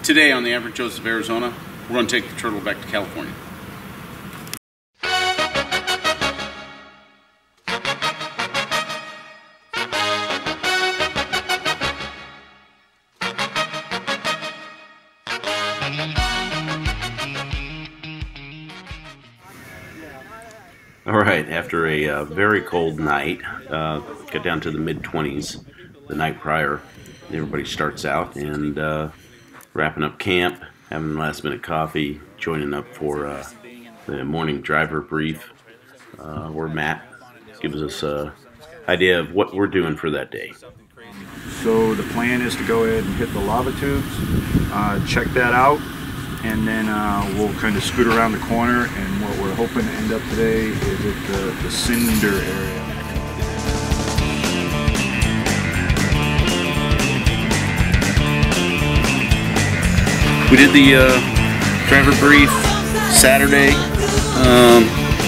Today on the Average Joe's of Arizona, we're going to take the turtle back to California. Alright, after a very cold night, got down to the mid-20s the night prior, everybody starts out and wrapping up camp, having last minute coffee, joining up for the morning driver brief, where Matt gives us an idea of what we're doing for that day. So the plan is to go ahead and hit the lava tubes, check that out, and then we'll kind of scoot around the corner, and what we're hoping to end up today is at the cinder area. We did the driver brief Saturday,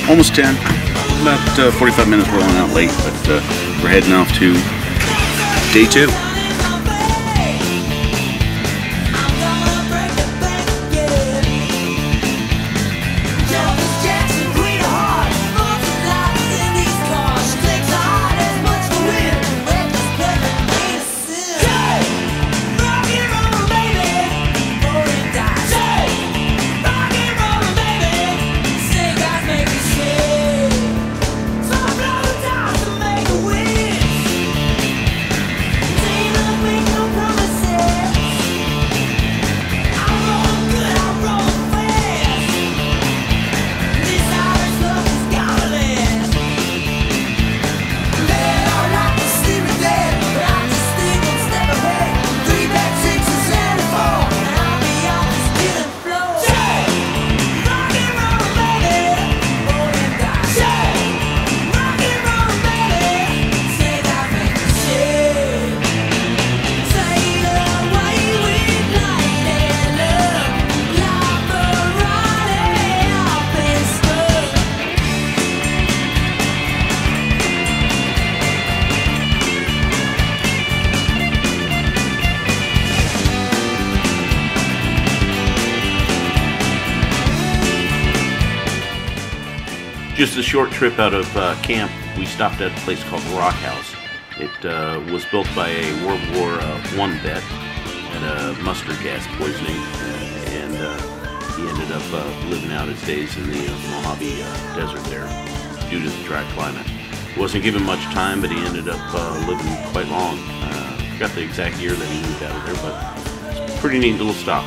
almost 10, about 45 minutes rolling out late, but we're heading off to day 2. Just a short trip out of camp, we stopped at a place called Rock House. It was built by a World War I vet, had a mustard gas poisoning, and he ended up living out his days in the Mojave Desert there due to the dry climate. Wasn't given much time, but he ended up living quite long. Forgot the exact year that he moved out of there, but it's a pretty neat little stop.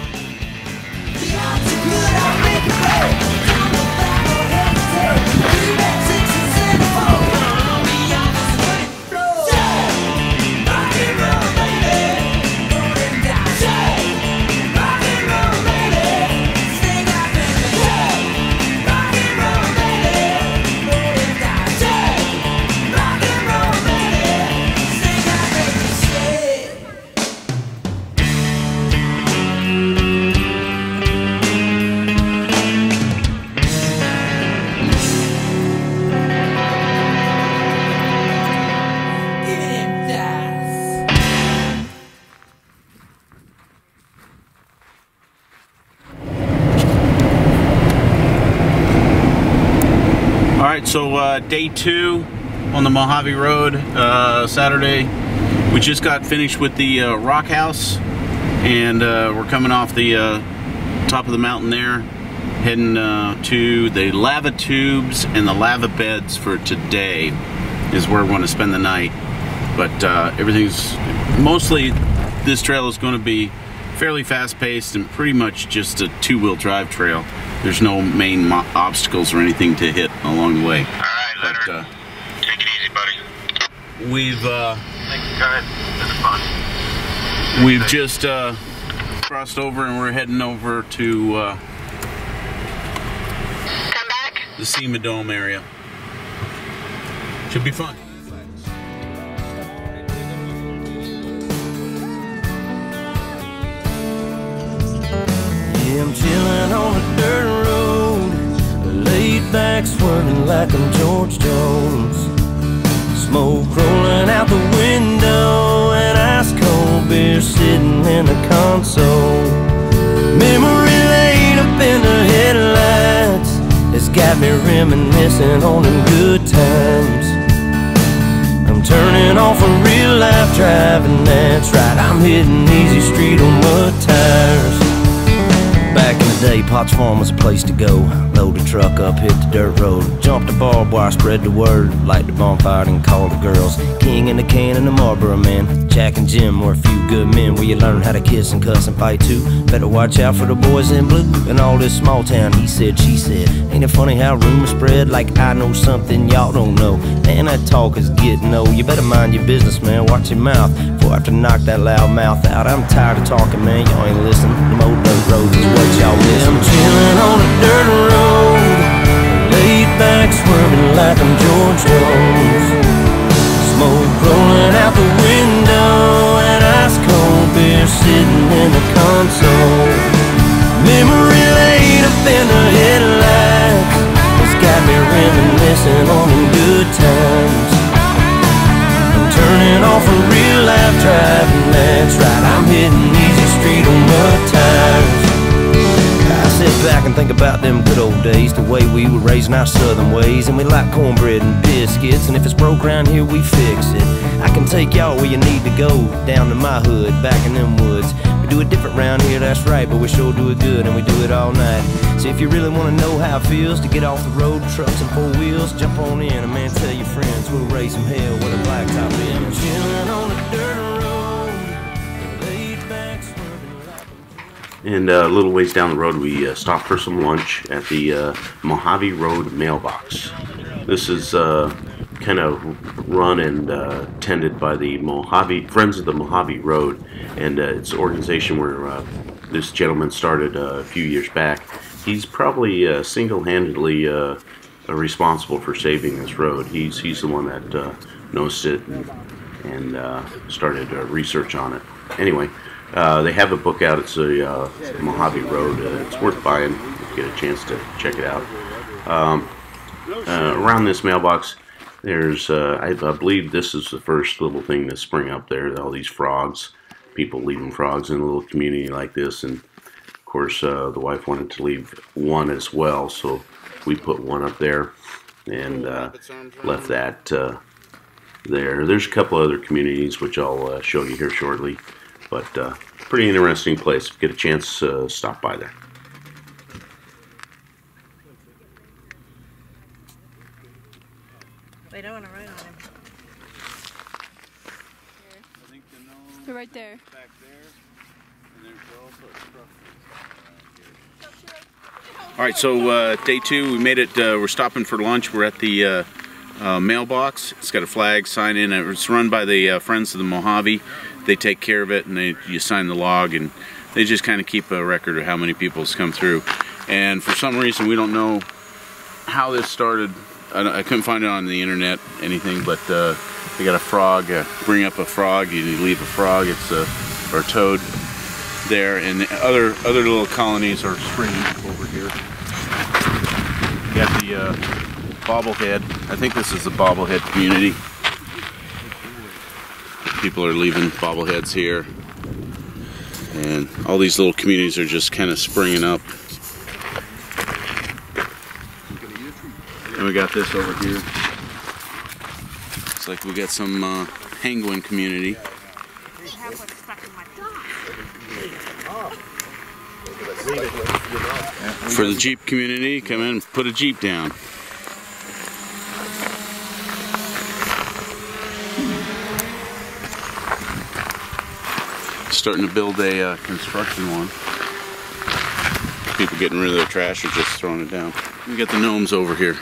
Alright, so day 2 on the Mojave Road, Saturday. We just got finished with the Rock House, and we're coming off the top of the mountain there, heading to the lava tubes and the lava beds for today is where we're going to spend the night. But everything's, mostly this trail is going to be fairly fast-paced and pretty much just a 2-wheel drive trail. There's no main obstacles or anything to hit along the way. All right, Leonard. Take it easy, buddy. We've Thank you, guys. This is fun. we've just crossed over, and we're heading over to Come back. the SEMA Dome area. Should be fun. I'm chilling on a dirt road, laid back swerving like I'm George Jones. Smoke rolling out the window and ice cold beer sitting in the console. reminiscing on them good times. I'm turning off a real life driving, that's right, I'm hitting easy street on mud tires. Back in the day, Potts Farm was a place to go. Load the truck up, hit the dirt road, jump the barbed wire, spread the word, light the bonfire and call the girls. King and the can and the Marlboro man, Jack and Jim were a few good men where you learn how to kiss and cuss and fight too. Better watch out for the boys in blue and all this small town he said, she said. Ain't it funny how rumors spread like I know something y'all don't know? Man, that talk is getting old. You better mind your business, man, watch your mouth before I have to knock that loud mouth out. I'm tired of talking, man, y'all ain't listening. Them old dirt roads is what y'all miss. I'm chilling on a dirt road, laid back swerving like I'm George Jones. Smoke rolling out the window and ice cold beer sitting in the console. Memory laid up in the headlights, it's got me reminiscing on them good times. I'm turning off a real life driving, that's right, I'm hitting easy street on mud tires. I sit back and think about them good old days, the way we were raising our southern ways, and we like cornbread and biscuits, and if it's broke around here we fix it. I can take y'all where you need to go, down to my hood, back in them woods. We do it different round here, that's right, but we sure do it good, and we do it all night. So if you really want to know how it feels to get off the road, trucks and four wheels, jump on in, and man, tell your friends we'll raise some hell with a blacktop in. Chilling on a dirt road, laid back swerving like And a little ways down the road, we stopped for some lunch at the Mojave Road Mailbox. This is kind of run and tended by the Mojave Friends of the Mojave Road, and it's an organization where this gentleman started a few years back. He's probably single-handedly responsible for saving this road. He's the one that noticed it and started research on it. Anyway. They have a book out. It's a Mojave Road. It's worth buying if you get a chance to check it out. Around this mailbox, there's, I believe this is the first little thing to spring up there. All these frogs, people leaving frogs in a little community like this. And of course, the wife wanted to leave one as well, so we put one up there and left that there. There's a couple other communities which I'll show you here shortly. But pretty interesting place. If you get a chance, stop by there. Wait, I want to write on him. They're right there. Back there, and there's also a structure. All right, so day two, we made it. We're stopping for lunch. We're at the mailbox. It's got a flag sign in it. It's run by the Friends of the Mojave. They take care of it, and you sign the log, and they just kind of keep a record of how many people's come through. And for some reason, we don't know how this started. I couldn't find it on the internet, anything, but they got a frog. Bring up a frog, you leave a frog. It's or a toad there, and the other little colonies are springing up over here. You got the bobblehead. I think this is the bobblehead community. People are leaving bobbleheads here, and all these little communities are just kind of springing up. And we got this over here. Looks like we got some penguin community. For the Jeep community, come in and put a Jeep down. Starting to build a construction one. People getting rid of their trash or just throwing it down. We got the gnomes over here.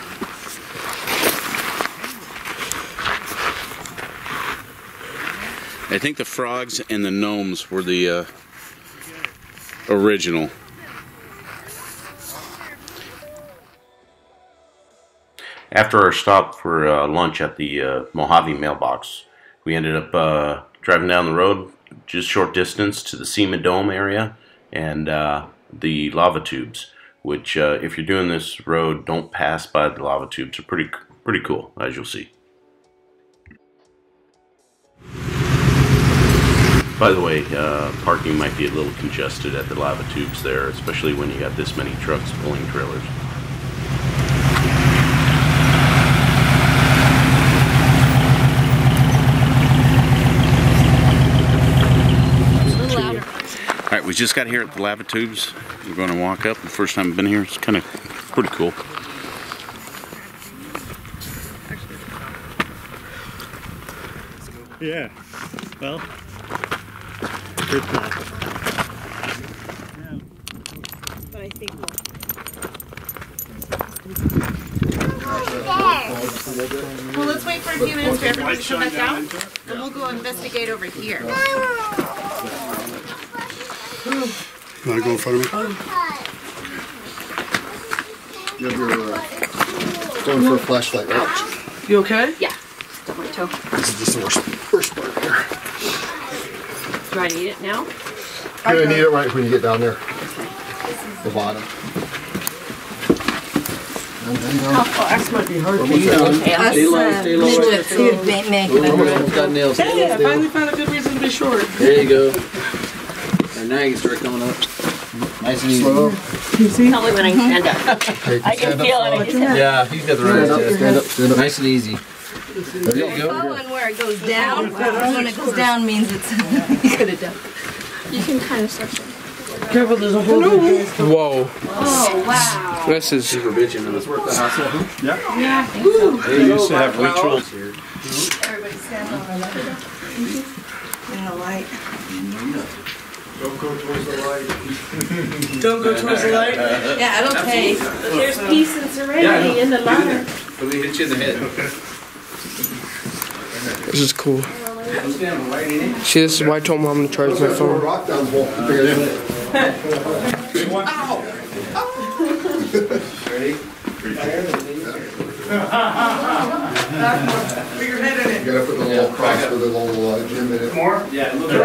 I think the frogs and the gnomes were the original. After our stop for lunch at the Mojave Mailbox, we ended up driving down the road just short distance to the SEMA Dome area and the lava tubes, which if you're doing this road, don't pass by the lava tubes. They're pretty cool, as you'll see. By the way, parking might be a little congested at the lava tubes there, especially when you got this many trucks pulling trailers. We just got here at the lava tubes. We're going to walk up. The first time I've been here. It's kind of pretty cool. Yeah. Well, good plan. But I think Well, let's wait for a few minutes for everybody to come back down, and we'll go investigate over here. You want to go in front of me? You have your going for a flashlight, right? You okay? Yeah. Stub my toe. This is just the worst part here. Do I need it now? You're going to need it right when you get down there. The bottom. How far? This might be hard for you. Okay, I'll Stay low, stay low. midget to make it. Almost got nails. Hey, I finally found a good reason to be short. There you go. Our nags start coming up. Nice and easy. Slow. Tell me when I can stand up. Okay, I can feel it. Yeah, he's got the right idea. stand up, stand up. Nice and easy. There you go. Following where it goes down. When it goes down means it's you could have done. you can kind of suction. Careful, there's a hole there. Whoa. Oh wow. This is Super bitching in this work. Yeah. Yeah, I think so. They used to have rituals here. Everybody stand on the in the light. Don't go towards the light. Don't go towards the light. Yeah, it'll take. There's peace and serenity in the light. Let me hit you in the head. This is cool. Stand right in it. See, this is why I told Mom to charge my Throw a phone. rock down the hole. Bigger than it. Ready? You gotta put the little cross with the little gym in it. More? Yeah, a little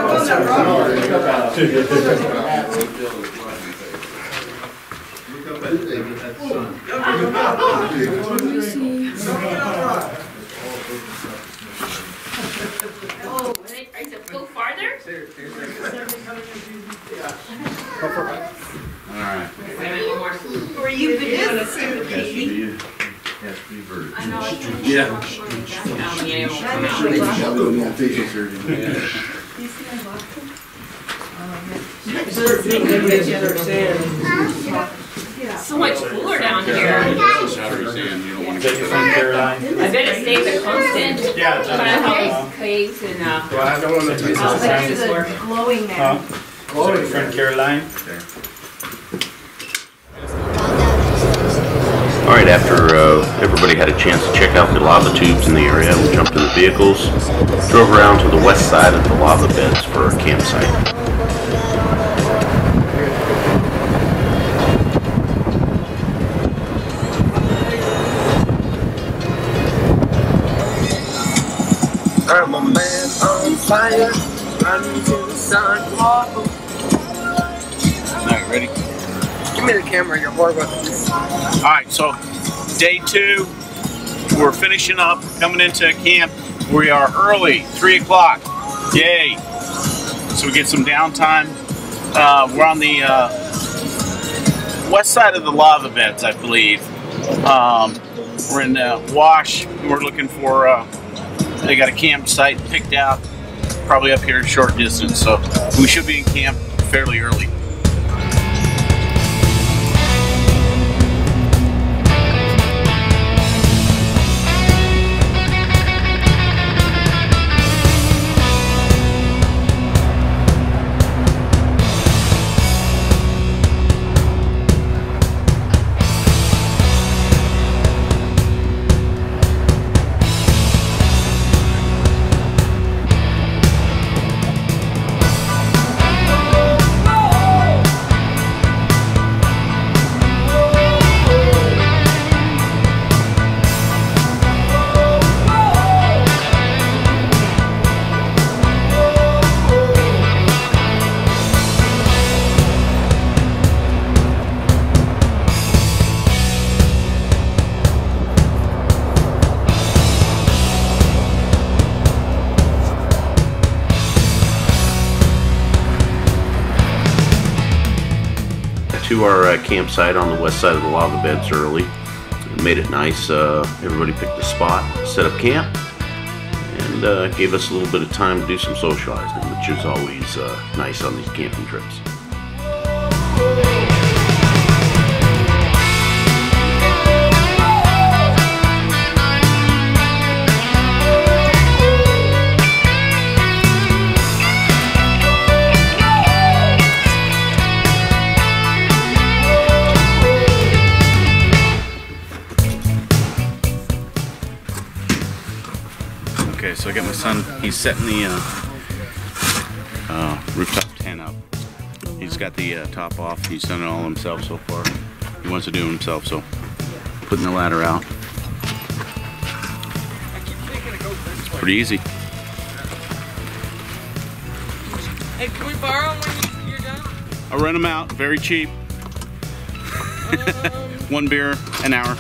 Oh, is it go farther? Alright. Were you doing a stupid baby? I know. Yeah. So much cooler down here. Powdery sand. You don't want to Is that your friend Caroline? I bet it stays a constant. Yeah. Kind of how these caves and I don't want to taste it's glowing now. Is that your friend Caroline? Alright, after everybody had a chance to check out the lava tubes in the area, we jumped in the vehicles, drove around to the west side of the lava beds for a campsite. I'm a man on fire, running to the sidewalk. Alright, ready? Give me the camera, you're more with it. Alright, so day 2, we're finishing up, coming into camp. We are early, 3 o'clock. Yay! So we get some downtime. We're on the west side of the lava beds, I believe. We're in the wash. We're looking for, they got a campsite picked out, probably up here a short distance. So we should be in camp fairly early. To our campsite on the west side of the lava beds early. It made it nice. Everybody picked a spot, set up camp, and gave us a little bit of time to do some socializing, which is always nice on these camping trips. So I got my son, he's setting the rooftop tent up. He's got the top off. He's done it all himself so far. He wants to do it himself, so putting the ladder out. It's pretty easy. Hey, can we borrow them when you're done? I'll rent them out, very cheap. One beer an hour.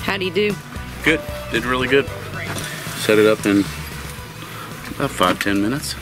How'd he do? Good, did really good. Set it up in about 5-10 minutes.